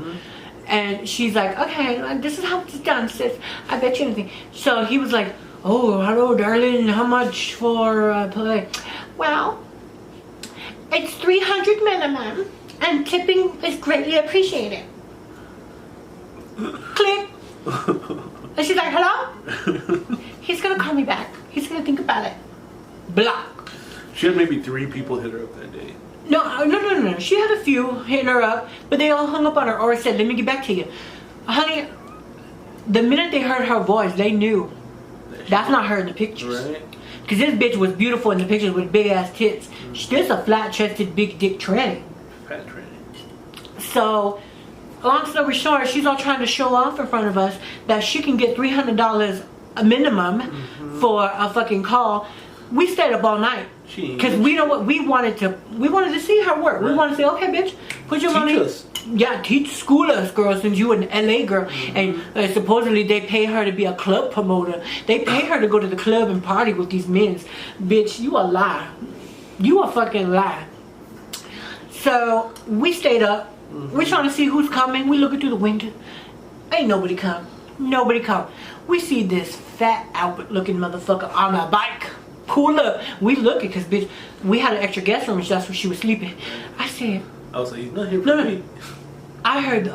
And she's like, "Okay, this is how it's done, sis. I bet you anything." So he was like, "Oh, hello, darling. How much for play?" Well, it's $300 minimum, and tipping is greatly appreciated. Click. And she's like, "Hello?" He's gonna call me back. He's gonna think about it. Block. She had maybe 3 people hit her up that day. No. She had a few hitting her up, but they all hung up on her or said, "Let me get back to you." Honey, the minute they heard her voice, they knew that's not her in the pictures. Right. Because this bitch was beautiful in the pictures with big ass tits. She's a flat chested, big dick tranny. Fat tranny. So, long story short, she's all trying to show off in front of us that she can get $300 a minimum for a fucking call. We stayed up all night because we know what we wanted to see her work. Right. We wanted to say, "Okay, bitch, put your money." Us. Yeah, school us, girl. Since you an LA girl, and supposedly they pay her to be a club promoter. They pay her to go to the club and party with these men. Bitch, you a lie. You a fucking lie. So we stayed up. We're trying to see who's coming. We looking through the window. Ain't nobody come. Nobody come. We see this fat Albert looking motherfucker on a bike. Pull up. We looking because bitch, we had an extra guest room and that's where she was sleeping. I was like, "He's not here for me." I heard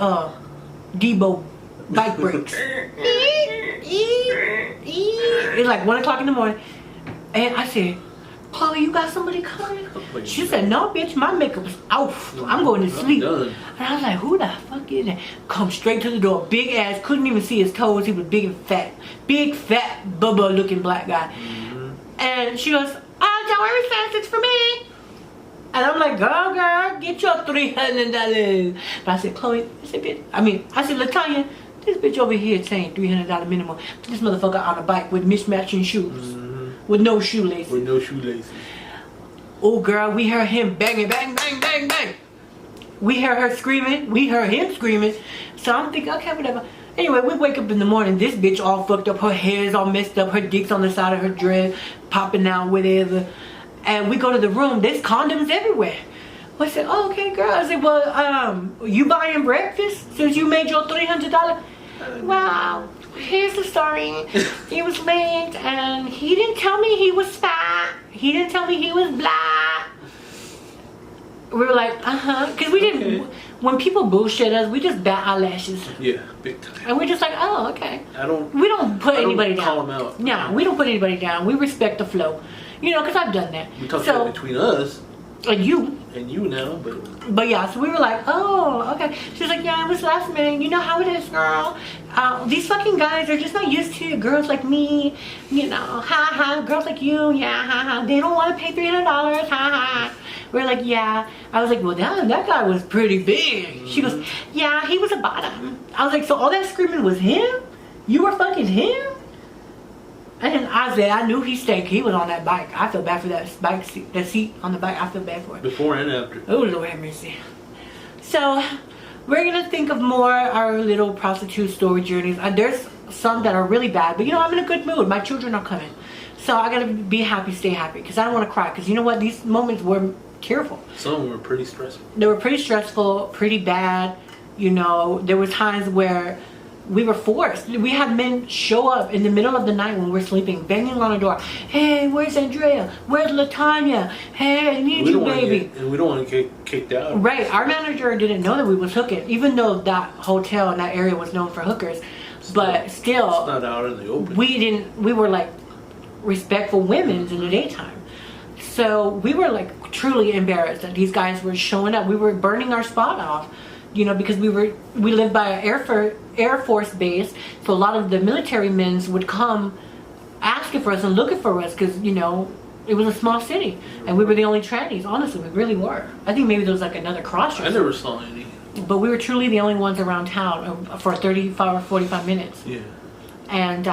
Debo bike brakes. It's like 1 o'clock in the morning. And I said, "Chloe, you got somebody coming?" She said, "No, bitch, my makeup is off. I'm going to sleep." And I was like, "Who the fuck is that?" Come straight to the door. Big ass, couldn't even see his toes. He was big and fat. Big, fat, bubba looking black guy. And she goes, "Don't worry, sis, it's for me." And I'm like, girl, get your $300. But I said, "Chloe," I said, "Bitch," I said, "LaTanya, this bitch over here is saying $300 minimum. This motherfucker on a bike with mismatching shoes. With no shoelaces. Oh, girl, we heard him banging, bang, bang, bang, bang. We heard her screaming. We heard him screaming. So I'm thinking, okay, whatever. Anyway, we wake up in the morning. This bitch all fucked up. Her hair's all messed up. Her dick's on the side of her dress, popping out, whatever. And we go to the room. There's condoms everywhere. I said, "Oh, okay, girl." I said, "Well, you buying breakfast since you made your $300? Well, here's the story. He was late, and he didn't tell me he was fat. He didn't tell me he was black." We were like, because we didn't. When people bullshit us, we just bat our lashes. Yeah, big time. And we're just like, "Oh, okay." We don't put anybody down. Call them out. No, we don't put anybody down. We respect the flow. You know, because I've done that. We talk about between us. And you. And you now, But yeah, so we were like, oh, okay. She's like, yeah, it was last minute. You know how it is, girl. These fucking guys are just not used to girls like me. You know, ha ha. Girls like you, yeah, ha ha. They don't want to pay $300, ha ha. We're like, yeah. I was like, well, damn, that guy was pretty big. She goes, yeah, he was a bottom. I was like, so all that screaming was him? You were fucking him? And I said, I knew he stank. He was on that bike. I feel bad for that bike seat, that seat on the bike. I feel bad for it. Before and after. Oh, Lord have mercy. So, we're going to think of more our little prostitute story journeys. There's some that are really bad, but you know, I'm in a good mood. My children are coming. So, I got to be happy, stay happy. Because I don't want to cry. Because you know what? These moments were tearful. Some of them were pretty stressful. They were pretty stressful, pretty bad. You know, there were times where we were forced. We had men show up in the middle of the night when we're sleeping, banging on the door. Hey, where's Andrea? Where's LaTanya? Hey, I need you, baby. And we don't want to get kicked out. Right. Our manager didn't know that we was hooking, even though that hotel and that area was known for hookers. But still, it's not out in the open. We were like respectful women in the daytime. So we were like truly embarrassed that these guys were showing up. We were burning our spot off. You know, because we lived by an Air Force base, so a lot of the military men would come asking for us and looking for us because, you know, it was a small city and we were the only trannies. Honestly, we really were. I think maybe there was like another cross. I never saw any. But we were truly the only ones around town for 35 or 45 minutes. Yeah. And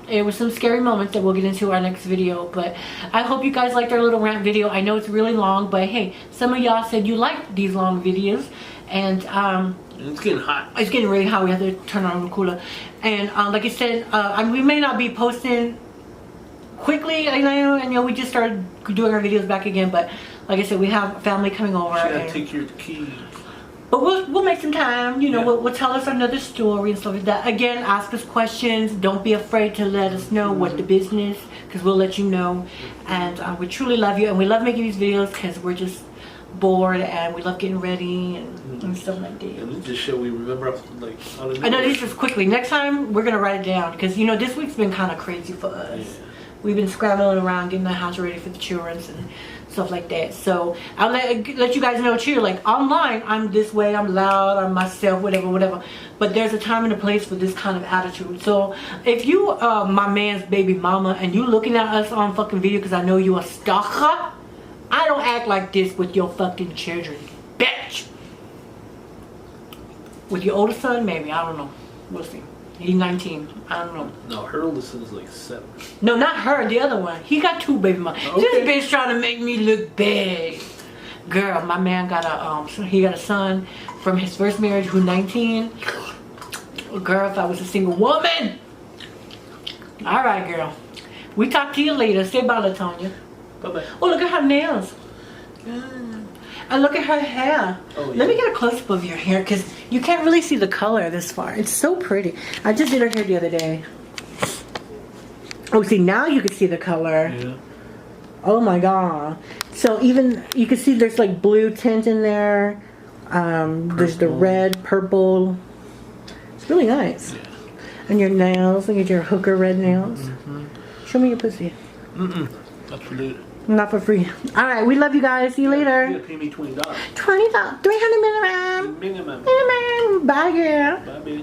it was some scary moments that we'll get into our next video. But I hope you guys liked our little rant video. I know it's really long, but hey, some of y'all said you liked these long videos. And it's getting hot. It's getting really hot. We have to turn on the cooler. And like I said, we may not be posting quickly. I know we just started doing our videos back again. But like I said, we have family coming over. You gotta take your keys. But we'll make some time. You know, yeah. We'll tell us another story and stuff like that. Again, ask us questions. Don't be afraid to let us know what the business, because we'll let you know. And we truly love you, and we love making these videos because we're just bored and we love getting ready and stuff like that. And we just show we remember like. I know this is quickly. Next time we're gonna write it down because you know this week's been kind of crazy for us. Yeah. We've been scrambling around getting the house ready for the children and stuff like that. So I'll let you guys know too. Like online, I'm this way. I'm loud. I'm myself. Whatever. But there's a time and a place for this kind of attitude. So if you my man's baby mama and you looking at us on fucking video because I know you a stalker. I don't act like this with your fucking children, bitch. With your oldest son, maybe. I don't know. We'll see. He's 19. I don't know. No, her oldest son is like 7. No, not her. The other one. He got 2 baby mamas. Okay. This bitch trying to make me look bad. Girl, my man got he got a son from his first marriage who's 19. Girl, if I was a single woman. All right, girl. We talk to you later. Say bye, LaTanya. Bye-bye. Oh, look at her nails. And look at her hair. Oh, yeah. Let me get a close-up of your hair because you can't really see the color this far. It's so pretty. I just did her hair the other day. Oh, see, now you can see the color. Yeah. Oh, my God. So even, you can see there's like blue tint in there. There's the red, purple. It's really nice. Yeah. And your nails. Look at your hooker red nails. Show me your pussy. Not for free. Not for free. All right, we love you guys. See you later. You gotta pay me $20. $20. 300 minimum. Minimum. Bye, girl. Bye, baby.